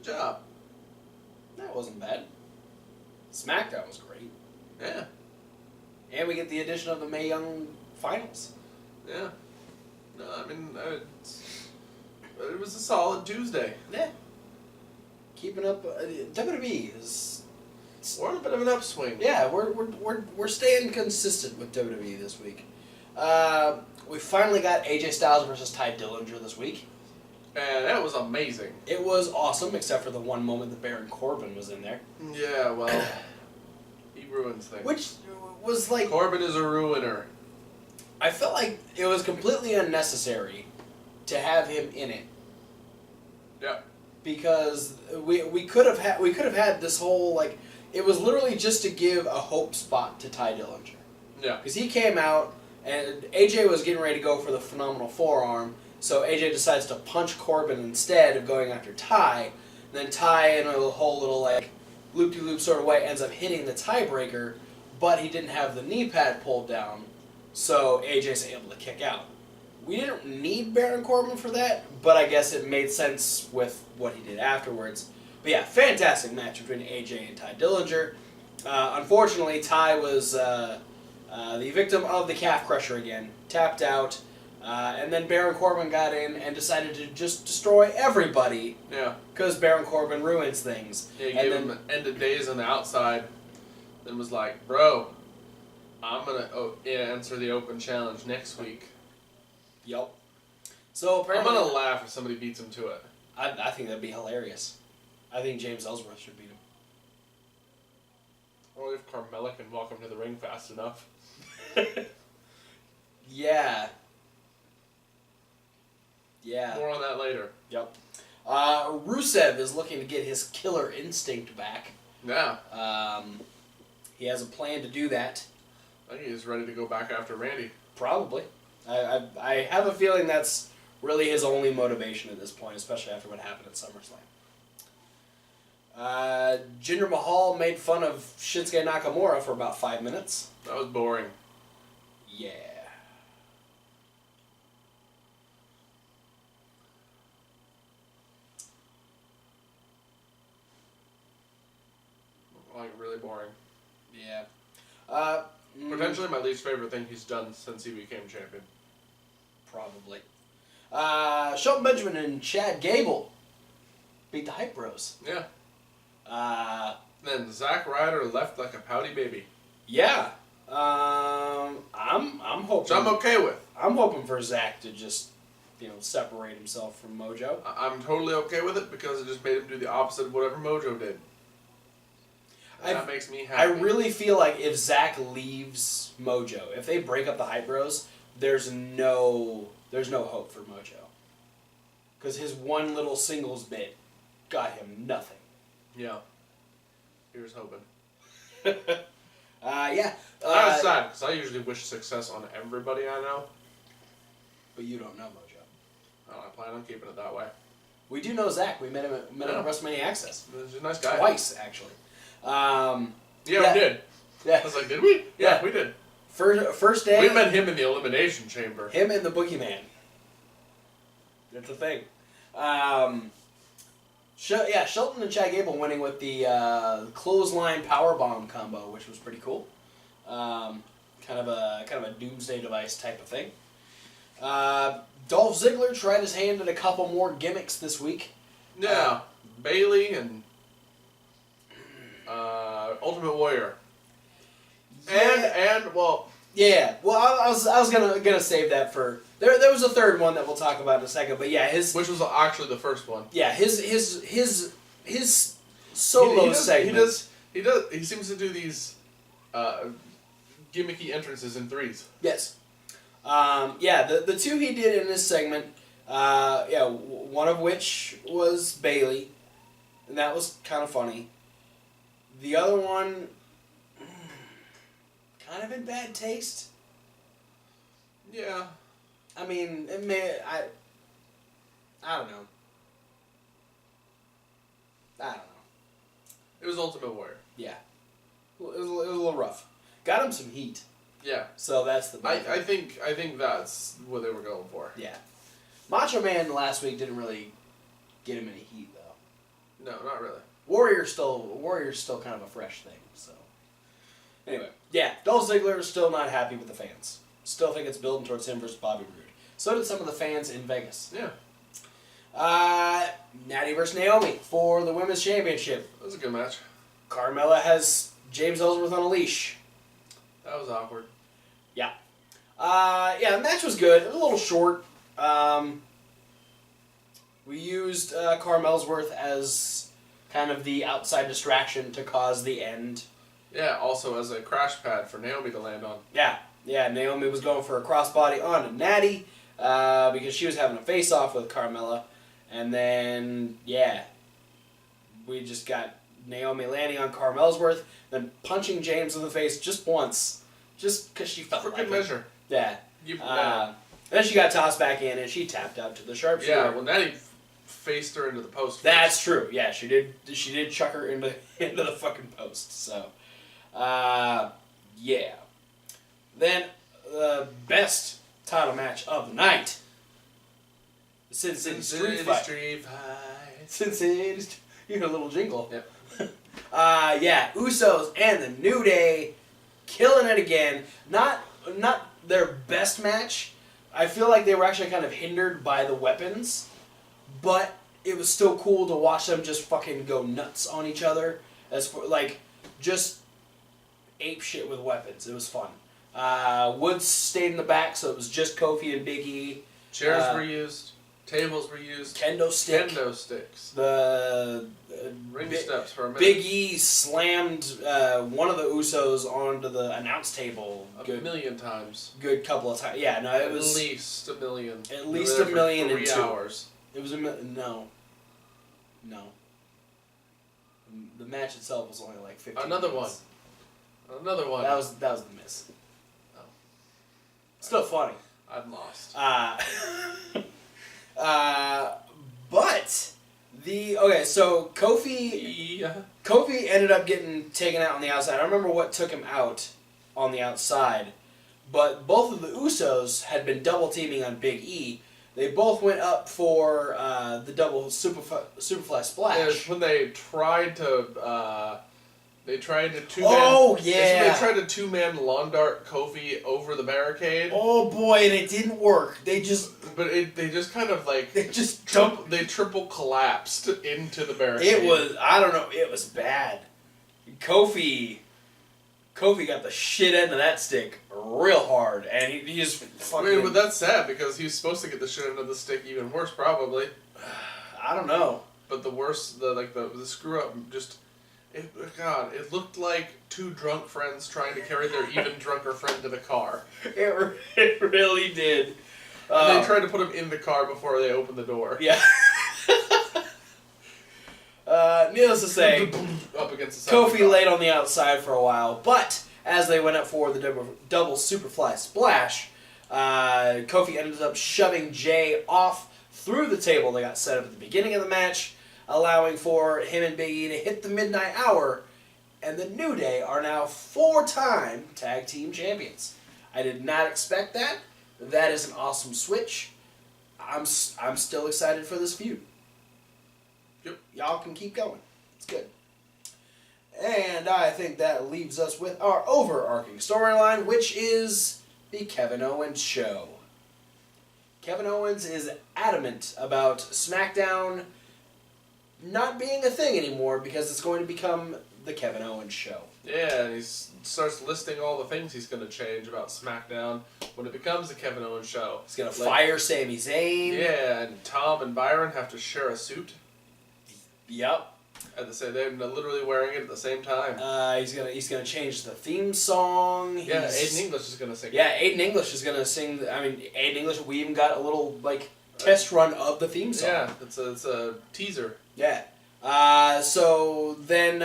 Good job. That wasn't bad. Smackdown was great. Yeah. And we get the addition of the Mae Young finals. Yeah. No, I mean, it was a solid Tuesday. Yeah. Keeping up, WWE is. We're on a bit of an upswing. Yeah, we're staying consistent with WWE this week. We finally got AJ Styles versus Ty Dillinger this week. And that was amazing. It was awesome, except for the one moment that Baron Corbin was in there. Yeah, well, he ruins things. Which was like... Corbin is a ruiner. I felt like it was completely unnecessary to have him in it. Yeah. Because we could have had this whole, like... It was literally just to give a hope spot to Ty Dillinger. Yeah. Because he came out, and AJ was getting ready to go for the phenomenal forearm, so AJ decides to punch Corbin instead of going after Ty. And then Ty, in a whole little, like, loop-de-loop sort of way, ends up hitting the tiebreaker, but he didn't have the knee pad pulled down, so AJ's able to kick out. We didn't need Baron Corbin for that, but I guess it made sense with what he did afterwards. But yeah, fantastic match between AJ and Ty Dillinger. Unfortunately, Ty was the victim of the calf crusher again, tapped out, and then Baron Corbin got in and decided to just destroy everybody. Yeah. Because Baron Corbin ruins things. Yeah, he gave him an end of days on the outside, then was like, bro, I'm going to answer the open challenge next week. Yup. So apparently, I'm going to laugh if somebody beats him to it. I think that'd be hilarious. I think James Ellsworth should beat him. Or if Carmella can walk him to the ring fast enough. Yeah. Yeah. More on that later. Yep. Rusev is looking to get his killer instinct back. Yeah. He has a plan to do that. I think he's ready to go back after Randy. Probably. I have a feeling that's really his only motivation at this point, especially after what happened at SummerSlam. Jinder Mahal made fun of Shinsuke Nakamura for about 5 minutes. That was boring. Yeah. Like, really boring. Yeah. Potentially my least favorite thing he's done since he became champion. Probably. Shelton Benjamin and Chad Gable beat the Hype Bros. Yeah. Then Zack Ryder left like a pouty baby. Yeah. I'm hoping. Which I'm okay with. I'm hoping for Zack to just, separate himself from Mojo. I'm totally okay with it because it just made him do the opposite of whatever Mojo did. And that makes me happy. I really feel like if Zack leaves Mojo, if they break up the Hype Bros, there's no hope for Mojo. Because his one little singles bit got him nothing. Yeah. Here's hoping. Yeah. I was sad because I usually wish success on everybody I know. But you don't know Mojo. I plan on keeping it that way. We do know Zack. We met him at WrestleMania Access. He's a nice guy. Twice, actually. Yeah, we did. Yeah. I was like, did we? Yeah, we did. First day. We met him in the Elimination Chamber. Him and the Boogeyman. That's the thing. Shelton and Chad Gable winning with the clothesline powerbomb combo, which was pretty cool. Kind of a doomsday device type of thing. Dolph Ziggler tried his hand at a couple more gimmicks this week. Yeah, Bayley and Ultimate Warrior. Yeah. I was gonna save that for there was a third one that we'll talk about in a second, but yeah, which was actually the first one. Yeah, his solo segment. He seems to do these gimmicky entrances in threes. Yes. The two he did in this segment, one of which was Bayley, and that was kind of funny. The other one, kind of in bad taste. Yeah. I mean, I don't know. It was Ultimate Warrior. Yeah. It was a little rough. Got him some heat. Yeah. So that's the bad thing. I think that's what they were going for. Yeah. Macho Man last week didn't really get him any heat, though. No, not really. Warrior's still kind of a fresh thing. So anyway, yeah, Dolph Ziggler is still not happy with the fans. Still think it's building towards him versus Bobby Roode. So did some of the fans in Vegas. Yeah. Natty versus Naomi for the Women's Championship. That was a good match. Carmella has James Ellsworth on a leash. That was awkward. Yeah. The match was good. It was a little short. We used Carm Ellsworth as kind of the outside distraction to cause the end. Yeah, also as a crash pad for Naomi to land on. Yeah, Naomi was going for a crossbody on Natty because she was having a face-off with Carmella. And then, we just got Naomi landing on Carm Ellsworth, then punching James in the face just once, just because she felt like good measure. Yeah. Yeah. Then she got tossed back in, and she tapped out to the sharpshooter. Yeah, well, Natty faced her into the post first. That's true. Yeah, she did. She did chuck her into the fucking post. So, yeah. Then the best title match of the night. The Sin City Street Fight. Sin City. You hear a little jingle. Yep. Usos and the New Day killing it again. Not their best match. I feel like they were actually kind of hindered by the weapons, but it was still cool to watch them just fucking go nuts on each other. As for just ape shit with weapons. It was fun. Woods stayed in the back, so it was just Kofi and Big E. Chairs were used. Tables were used. Kendo sticks. The ring steps for a minute. Big E slammed one of the Usos onto the announce table a million times. Good couple of times. Yeah, no, it was at least a million. At least a million in 3 2 hours. It was no. The match itself was only like 15 Another minutes. one. That was the miss. Oh. Still funny. I'm lost. But so Kofi ended up getting taken out on the outside. I don't remember what took him out on the outside, but both of the Usos had been double teaming on Big E. They both went up for the double Superfly Splash. Yeah, when they tried to two-man... Oh, yeah! They tried to two-man lawn dart Kofi over the barricade. Oh, boy, and it didn't work. They just kind of like... They just They triple collapsed into the barricade. It was bad. Kofi got the shit end of that stick real hard, and he just fucking... I mean, but that's sad, because he was supposed to get the shit end of the stick even worse, probably. I don't know. But the worst, the screw-up just... It looked like two drunk friends trying to carry their even drunker friend to the car. It really did. And they tried to put him in the car before they opened the door. Yeah. Needless to say, up against the Kofi laid on the outside for a while, but as they went up for the double Superfly Splash, Kofi ended up shoving Jay off through the table they got set up at the beginning of the match, allowing for him and Big E to hit the midnight hour, and the New Day are now 4-time tag team champions. I did not expect that. That is an awesome switch. I'm still excited for this feud. Yep. Y'all can keep going. It's good. And I think that leaves us with our overarching storyline, which is the Kevin Owens show. Kevin Owens is adamant about Smackdown not being a thing anymore because it's going to become the Kevin Owens show. Yeah, and he starts listing all the things he's going to change about SmackDown when it becomes the Kevin Owens show. He's going to fire Sami Zayn. Yeah, and Tom and Byron have to share a suit. Yep. They're literally wearing it at the same time. He's gonna change the theme song. Yeah, Aiden English is gonna sing. Yeah, Aiden English is gonna sing. Aiden English. We even got a little test run of the theme song. Yeah, it's a teaser. Yeah. So then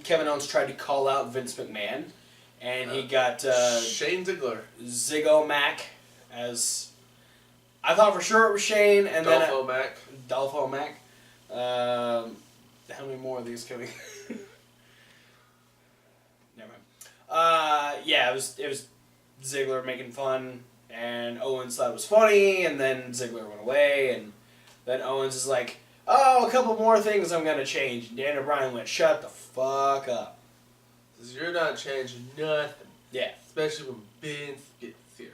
Kevin Owens tried to call out Vince McMahon, and he got Shane Ziggler, Ziggo Mac as I thought for sure it was Shane, and Dolpho Mac. How many more of these coming? Never mind. Yeah, it was Ziggler making fun, and Owens thought it was funny, and then Ziggler went away, and then Owens is like, oh, a couple more things I'm going to change. And Daniel Bryan went, shut the fuck up. Because you're not changing nothing. Yeah. Especially when Vince gets here.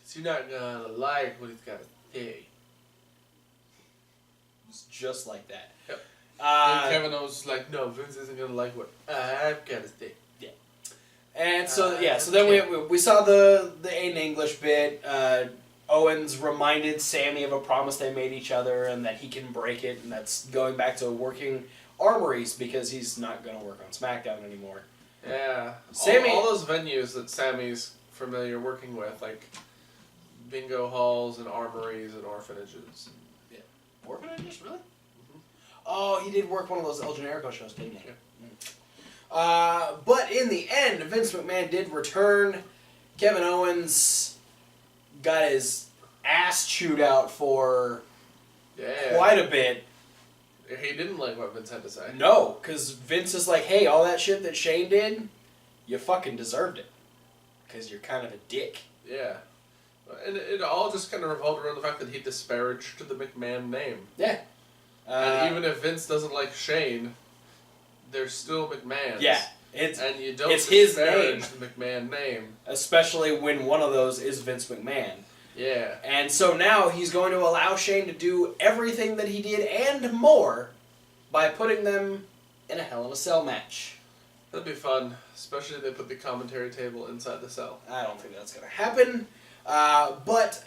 Because you're not going to like what he's got to say. It's just like that. Yep. And Kevin Owens was like, no, Vince isn't going to like what I've got to say. Yeah. And so, so then we saw the Aiden English bit. Owens reminded Sammy of a promise they made each other and that he can break it, and that's going back to working armories because he's not going to work on SmackDown anymore. Yeah. Sammy, all those venues that Sammy's familiar working with, like bingo halls and armories and orphanages. Yeah. Orphanages, really? Mm-hmm. Oh, he did work one of those El Generico shows, didn't he? Yeah. But in the end, Vince McMahon did return. Kevin Owens got his ass chewed out for quite a bit. He didn't like what Vince had to say. No, because Vince is like, hey, all that shit that Shane did, you fucking deserved it. Because you're kind of a dick. Yeah. And it all just kind of revolved around the fact that he disparaged the McMahon name. Yeah. And even if Vince doesn't like Shane, they're still McMahons. Yeah. And you don't it's his name. the McMahon name. Especially when one of those is Vince McMahon. Yeah. And so now he's going to allow Shane to do everything that he did and more by putting them in a Hell in a Cell match. That'd be fun, especially if they put the commentary table inside the cell. I don't think that's going to happen. But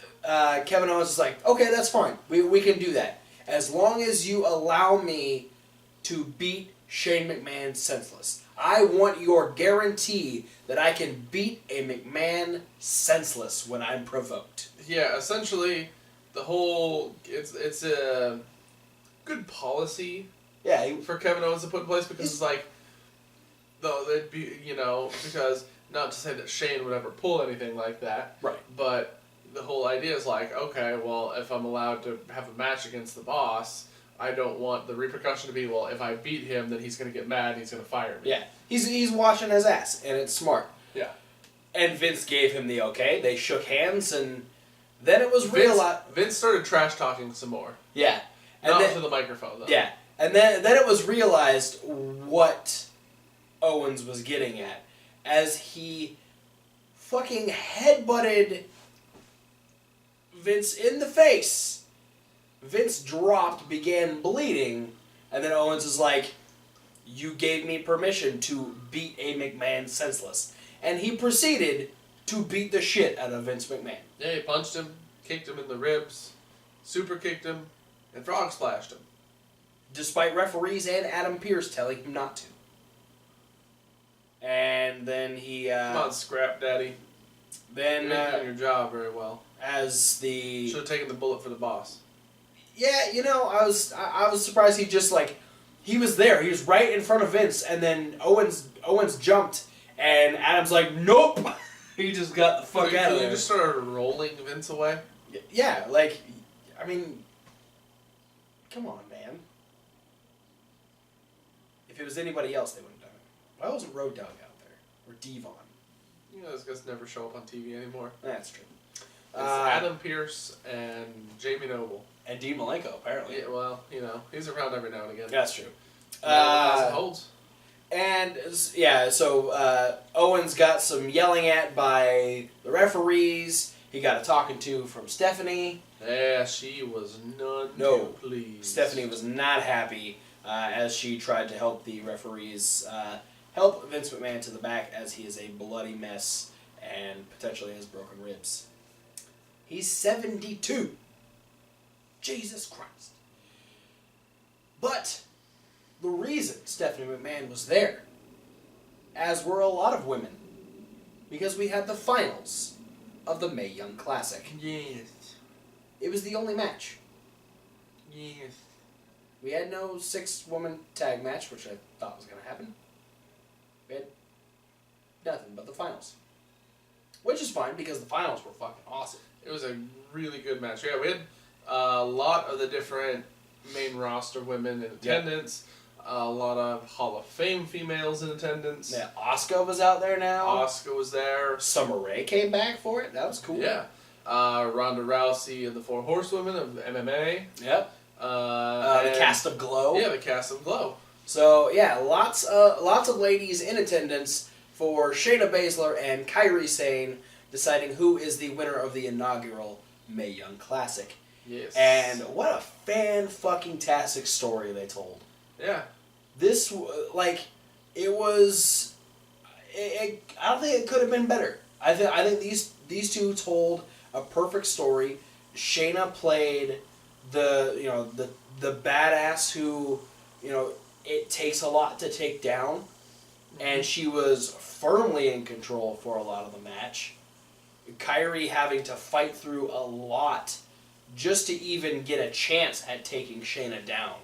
Kevin Owens is like, okay, that's fine. We can do that. As long as you allow me to beat Shane McMahon senseless. I want your guarantee that I can beat a McMahon senseless when I'm provoked. Yeah, essentially, the whole it's a good policy. Yeah, for Kevin Owens to put in place because it's like, though it'd be because not to say that Shane would ever pull anything like that, right? But the whole idea is like, okay, well, if I'm allowed to have a match against the boss, I don't want the repercussion to be, well, if I beat him, then he's going to get mad and he's going to fire me. Yeah, he's washing his ass, and it's smart. Yeah. And Vince gave him the okay. They shook hands, and then it was realized... Vince started trash-talking some more. Yeah. And not then, to the microphone, though. Yeah. And then it was realized what Owens was getting at as he fucking headbutted Vince in the face. Vince dropped, began bleeding, and then Owens is like, you gave me permission to beat a McMahon senseless. And he proceeded to beat the shit out of Vince McMahon. Yeah, he punched him, kicked him in the ribs, super kicked him, and frog splashed him. Despite referees and Adam Pearce telling him not to. And then he... Come on, Scrap Daddy. Then... You're not doing your job very well. As the... Should have taken the bullet for the boss. Yeah, I was surprised he just, like... He was there. He was right in front of Vince, and then Owens jumped, and Adam's like, nope! He just got the fuck out of there. He just started rolling Vince away? Yeah, like, I mean... Come on, man. If it was anybody else, they wouldn't have done it. Why wasn't Road Dogg out there? Or Devon? Those guys never show up on TV anymore. That's true. It's Adam Pearce and Jamie Noble. And Dean Malenko, apparently. Yeah, well, he's around every now and again. That's true. Holds. And, yeah, so Owens got some yelling at by the referees. He got a talking to from Stephanie. Yeah, she was none too pleased. Stephanie was not happy as she tried to help the referees help Vince McMahon to the back as he is a bloody mess and potentially has broken ribs. He's 72. Jesus Christ. But the reason Stephanie McMahon was there, as were a lot of women, because we had the finals of the Mae Young Classic. Yes. It was the only match. Yes. We had no 6-woman tag match, which I thought was going to happen. We had nothing but the finals. Which is fine, because the finals were fucking awesome. It was a really good match. Yeah, we had a lot of the different main roster women in attendance. Yep. A lot of Hall of Fame females in attendance. Yeah, Asuka was out there now. Asuka was there. Summer Rae came back for it. That was cool. Yeah. Ronda Rousey and the 4 Horsewomen of MMA. Yep. The cast of Glow. Yeah, the cast of Glow. So yeah, lots of ladies in attendance for Shayna Baszler and Kairi Sane deciding who is the winner of the inaugural Mae Young Classic. Yes. And what a fan-fucking-tastic story they told. Yeah. This, it was... I don't think it could have been better. I think these two told a perfect story. Shayna played the badass who, it takes a lot to take down. And she was firmly in control for a lot of the match. Kairi having to fight through a lot just to even get a chance at taking Shayna down.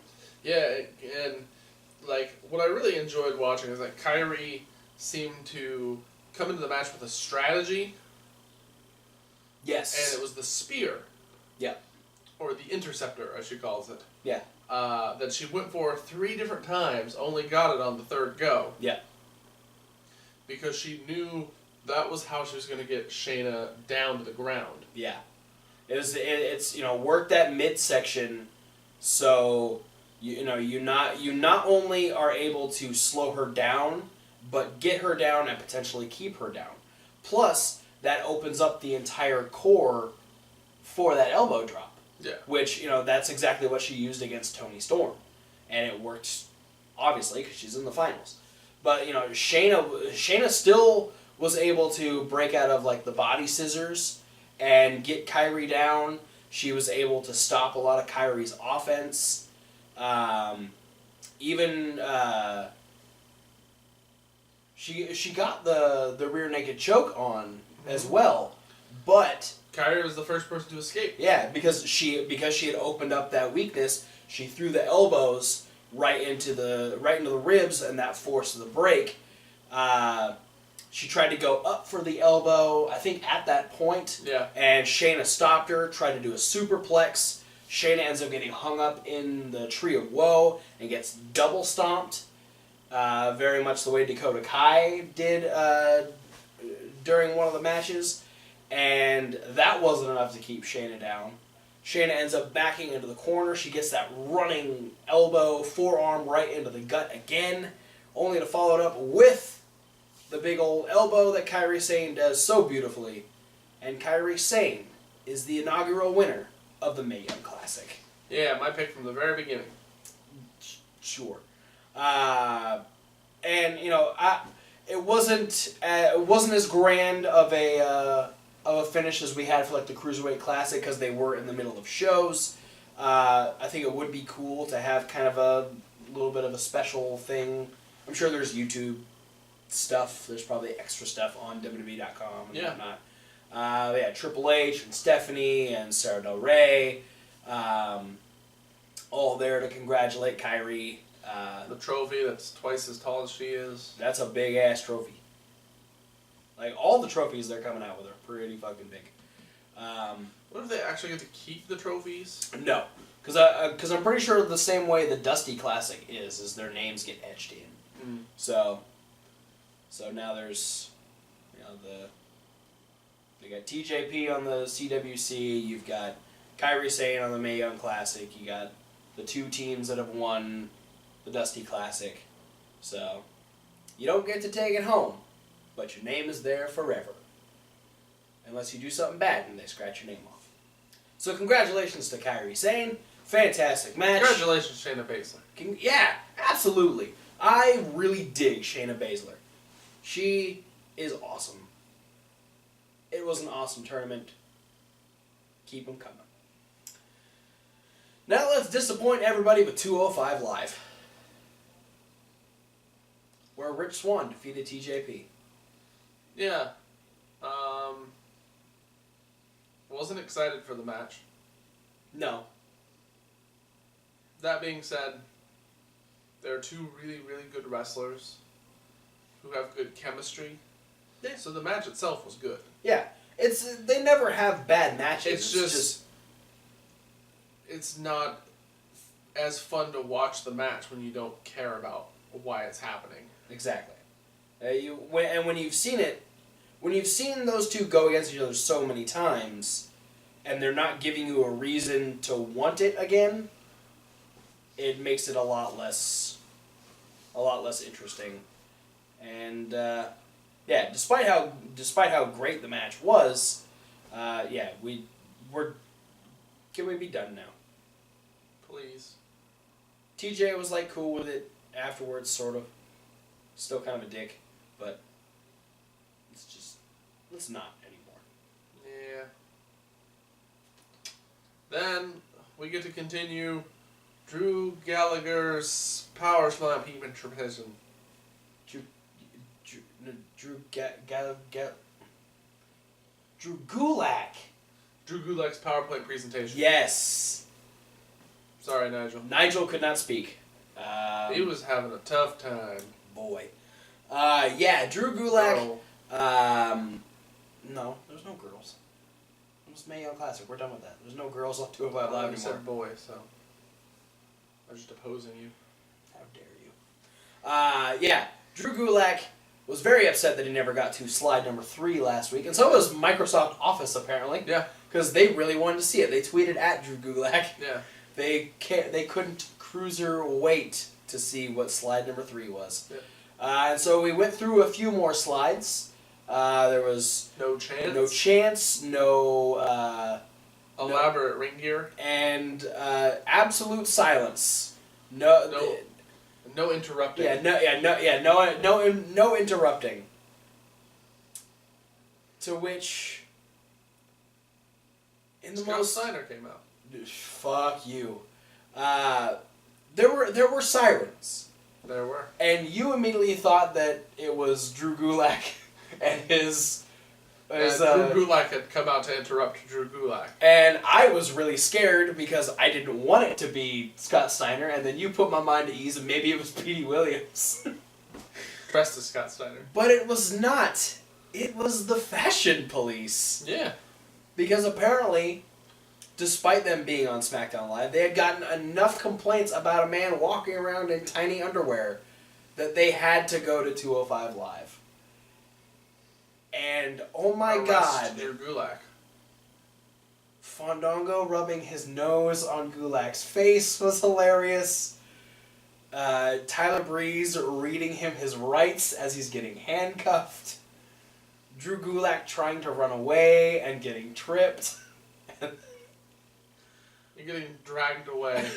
Yeah, and what I really enjoyed watching is that Kairi seemed to come into the match with a strategy. Yes. And it was the spear. Yeah. Or the interceptor, as she calls it. Yeah. That she went for 3 different times, only got it on the 3rd go. Yeah. Because she knew that was how she was going to get Shayna down to the ground. Yeah. It's work that midsection, so you not only are able to slow her down, but get her down and potentially keep her down. Plus, that opens up the entire core for that elbow drop. Yeah. Which, that's exactly what she used against Toni Storm. And it worked, obviously, because she's in the finals. But, Shayna still was able to break out of, the body scissors and get Kairi down. She was able to stop a lot of Kairi's offense. She got the rear naked choke on as well, but Kairi was the first person to escape. Yeah, because she had opened up that weakness, she threw the elbows right into the ribs, and that forced the break. She tried to go up for the elbow, I think at that point. Yeah. And Shayna stopped her, tried to do a superplex. Shayna ends up getting hung up in the Tree of Woe and gets double stomped. Very much the way Dakota Kai did during one of the matches. And that wasn't enough to keep Shayna down. Shayna ends up backing into the corner. She gets that running elbow, forearm right into the gut again, only to follow it up with the big old elbow that Kairi Sane does so beautifully. And Kairi Sane is the inaugural winner of the Mae Young Classic. Yeah, my pick from the very beginning. Sure. And it wasn't as grand of a finish as we had for the Cruiserweight Classic because they were in the middle of shows. I think it would be cool to have kind of a little bit of a special thing. I'm sure there's YouTube stuff. There's probably extra stuff on WWE.com and whatnot. Triple H and Stephanie and Sarah Del Rey, all there to congratulate Kairi. The trophy that's twice as tall as she is. That's a big ass trophy. All the trophies they're coming out with are pretty fucking big. What if they actually get to keep the trophies? No, because I'm pretty sure the same way the Dusty Classic is their names get etched in. Mm. So now there's, they got TJP on the CWC. You've got Kairi Sane on the Mae Young Classic. You got the 2 teams that have won the Dusty Classic. So you don't get to take it home, but your name is there forever. Unless you do something bad and they scratch your name off. So congratulations to Kairi Sane. Fantastic match. Congratulations, Shayna Baszler. Yeah, absolutely. I really dig Shayna Baszler. She is awesome. It was an awesome tournament. Keep them coming. Now let's disappoint everybody with 205 Live, where Rich Swann defeated TJP. Yeah. Wasn't excited for the match. No. That being said, there are 2 really, really good wrestlers who have good chemistry. Yeah. So the match itself was good. Yeah. They never have bad matches. It's just it's not as fun to watch the match when you don't care about why it's happening. Exactly. When you've seen it, when you've seen those 2 go against each other so many times, and they're not giving you a reason to want it again, it makes it a lot less interesting. And despite how great the match was, can we be done now? Please. TJ was like cool with it afterwards, sort of. Still kind of a dick, but let's not anymore. Yeah. Then we get to continue Drew Gallagher's Power Slam interpretation. Drew Gulak. Drew Gulak's PowerPoint presentation. Yes. Sorry, Nigel. Nigel could not speak. He was having a tough time. Boy. Drew Gulak. No, there's no girls. It was Mae Young Classic. We're done with that. There's no girls on 205 Live anymore. You said boy, so I'm just opposing you. How dare you? Drew Gulak was very upset that he never got to slide number 3 last week, and so was Microsoft Office apparently. Yeah. Because they really wanted to see it. They tweeted at Drew Gulak. Yeah. They couldn't cruiser wait to see what slide number 3 was. Yep. And so we went through a few more slides. There was no chance, no elaborate ring gear, and absolute silence. No interrupting. No interrupting. To which, Scott Steiner came out. Fuck you. There were sirens. There were. And you immediately thought that it was Drew Gulak and his Drew Gulak had come out to interrupt Drew Gulak. And I was really scared because I didn't want it to be Scott Steiner, and then you put my mind at ease and maybe it was Petey Williams. Press to Scott Steiner. But it was not. It was the Fashion Police. Yeah. Because apparently, despite them being on Smackdown Live, they had gotten enough complaints about a man walking around in tiny underwear that they had to go to 205 Live. And, oh my God. Drew Gulak. Fandango rubbing his nose on Gulak's face was hilarious. Tyler Breeze reading him his rights as he's getting handcuffed. Drew Gulak trying to run away and getting tripped. You're getting dragged away.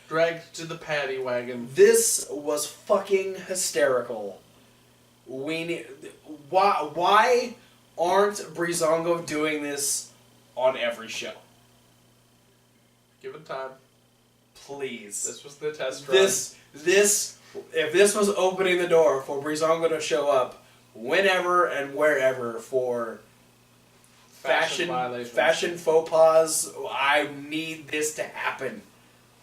Dragged to the paddy wagon. This was fucking hysterical. Why aren't Breezango doing this on every show? Give it time. Please. This was the test run. If this was opening the door for Breezango to show up whenever and wherever for fashion faux pas, I need this to happen.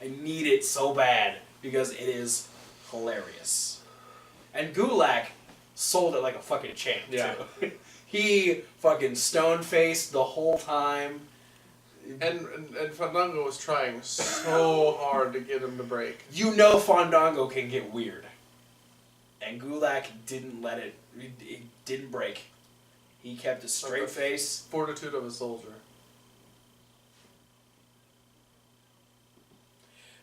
I need it so bad because it is hilarious. And Gulak sold it like a fucking champ, too. He fucking stone-faced the whole time. And Fandango was trying so hard to get him to break. You know Fandango can get weird. And Gulak didn't let it... It didn't break. He kept a straight face. Fortitude of a soldier.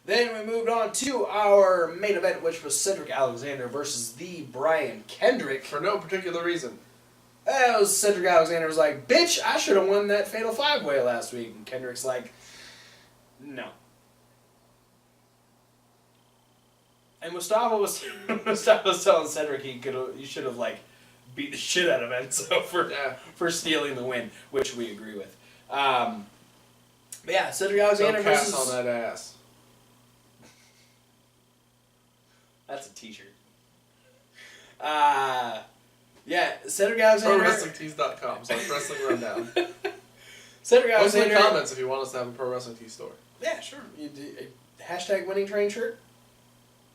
Then we moved on to our main event, which was Cedric Alexander versus the Brian Kendrick. For no particular reason. Cedric Alexander was like, bitch, I should have won that Fatal 5-Way last week. And Kendrick's like, no. And Mustafa was telling Cedric he should have like beat the shit out of Enzo for stealing the win, which we agree with. But yeah, Cedric Alexander versus... on that ass. That's a t-shirt. Cedric Alexander... ProWrestlingTees.com, so Wrestling Rundown. Cedric Post in Alexander... the comments if you want us to have a Pro Wrestling Tees store. Yeah, sure. Hashtag winning train shirt.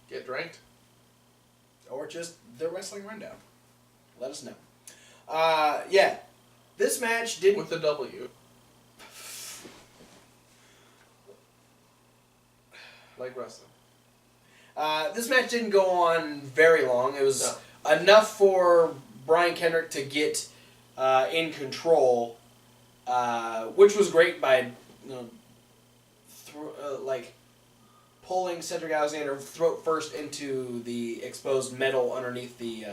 Get dranked. Or just the Wrestling Rundown. Let us know. This match didn't... With the W. Like wrestling. This match didn't go on very long. It was enough for Brian Kendrick to get in control, which was great by pulling Cedric Alexander throat first into the exposed metal underneath the,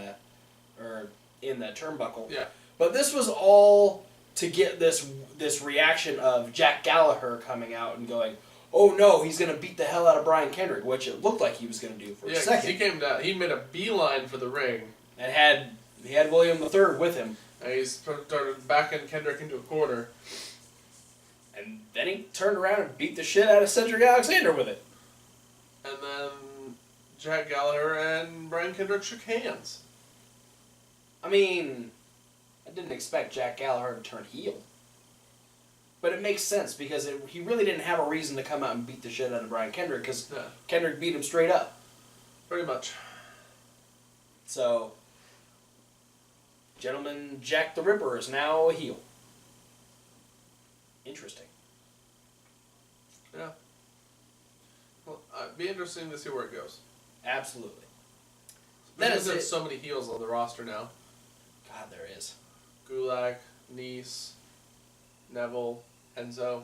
or in the turnbuckle. Yeah. But this was all to get this reaction of Jack Gallagher coming out and going, oh no, he's going to beat the hell out of Brian Kendrick, which it looked like he was going to do for a second. He came down, he made a beeline for the ring. And he had William III with him. And he started backing Kendrick into a corner. And then he turned around and beat the shit out of Cedric Alexander with it. And then Jack Gallagher and Brian Kendrick shook hands. I mean, I didn't expect Jack Gallagher to turn heel. But it makes sense because he really didn't have a reason to come out and beat the shit out of Brian Kendrick because Kendrick beat him straight up. Pretty much. So, gentleman Jack the Ripper is now a heel. Interesting. Yeah. Well, it'd be interesting to see where it goes. Absolutely. Because there's so many heels on the roster now. God, there is. Gulak, Nice, Neville, Enzo.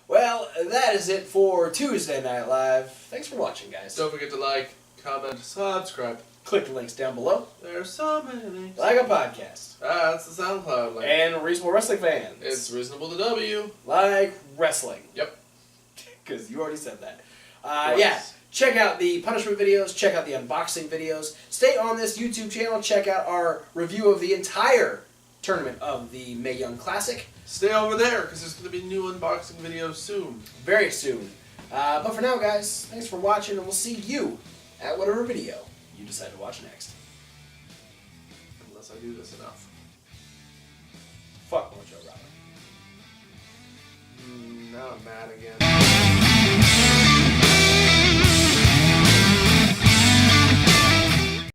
Well, that is it for Tuesday Night Live. Thanks for watching, guys. Don't forget to like, comment, subscribe. Click the links down below. There's so many links. Like a podcast. That's the SoundCloud link. And Reasonable Wrestling Fans. It's reasonable to W. Like wrestling. Yep. Because you already said that. Yeah. Check out the punishment videos. Check out the unboxing videos. Stay on this YouTube channel. Check out our review of the entire tournament of the Mae Young Classic. Stay over there because there's going to be new unboxing videos soon. Very soon. But for now, guys, thanks for watching, and we'll see you at whatever video you decide to watch next. Unless I do this enough. Fuck Mojo Robert. Now I'm mad again.